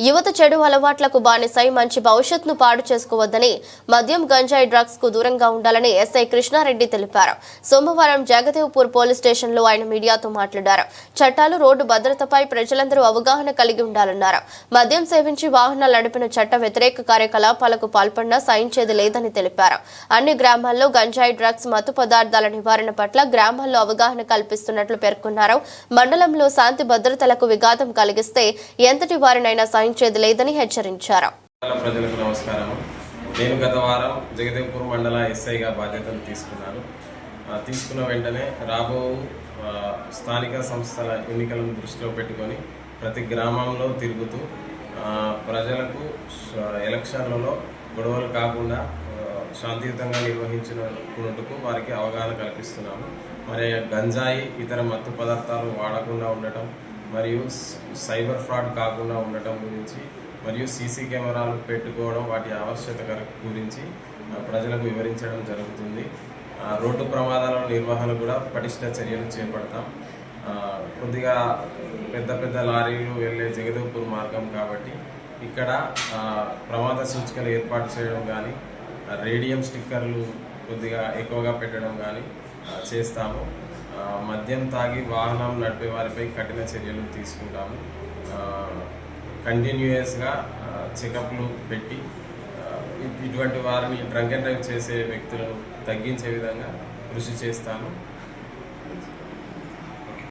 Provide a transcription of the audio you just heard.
యువత చెడు అలవాట్లకు బానిసై మంచి భవిష్యత్తును పాడు చేసుకోవద్దని మద్యం గంజాయి డ్రగ్స్ కు దూరంగా ఉండాలని ఎస్ఐ కృష్ణారెడ్డి తెలిపారు. సోమవారం జగదేవ్పూర్ పోలీస్ స్టేషన్లో ఆయన మీడియాతో మాట్లాడారు. చట్టాలు రోడ్డు భద్రతపై ప్రజలందరూ అవగాహన కలిగి ఉండాలన్నారు. మద్యం సేవించి వాహనాలు నడిపిన చట్ట వ్యతిరేక కార్యకలాపాలకు పాల్పడినా సహించేది లేదని తెలిపారు. అన్ని గ్రామాల్లో గంజాయి డ్రగ్స్ మత్తు పదార్థాల నివారణ పట్ల గ్రామాల్లో అవగాహన కల్పిస్తున్నట్లు పేర్కొన్నారు. మండలంలో శాంతి భద్రతలకు విఘాతం కలిగిస్తే ఎంతటి వారినైనా సహించేది లేదని హెచ్చరించారు. ప్రజలకు నమస్కారం. నేను గత వారం జగదేవ్పూర్ మండల ఎస్ఐగా బాధ్యతలు తీసుకున్న వెంటనే రాబో స్థానిక సంస్థల ఎన్నికలను దృష్టిలో పెట్టుకొని ప్రతి గ్రామంలో తిరుగుతూ ప్రజలకు ఎలక్షన్లలో గొడవలు కాకుండా శాంతియుతంగా నిర్వహించినట్టుకు వారికి అవగాహన కల్పిస్తున్నాము. మరి గంజాయి ఇతర మత్తు పదార్థాలు వాడకుండా ఉండటం మరియు సైబర్ ఫ్రాడ్ కాకుండా ఉండటం గురించి మరియు సీసీ కెమెరాలు పెట్టుకోవడం వాటి ఆవశ్యకత గురించి ప్రజలకు వివరించడం జరుగుతుంది. రోడ్డు ప్రమాదాల నిర్వహణ కూడా పటిష్ట చర్యలు చేపడతాం. కొద్దిగా పెద్ద లారీలు వెళ్ళే జగదేవ్పూర్ మార్గం కాబట్టి ఇక్కడ ప్రమాద సూచికలు ఏర్పాటు చేయడం కానీ రేడియం స్టిక్కర్లు కొద్దిగా ఎక్కువగా పెట్టడం కానీ చేస్తాము. మద్యం తాగి వాహనం నడిపే వారిపై కఠిన చర్యలు తీసుకుంటాము. కంటిన్యూయస్గా చెకప్లు పెట్టి ఇటువంటి వారిని డ్రంక్ అండ్ డ్రైవ్ చేసే వ్యక్తులను తగ్గించే విధంగా కృషి చేస్తాను.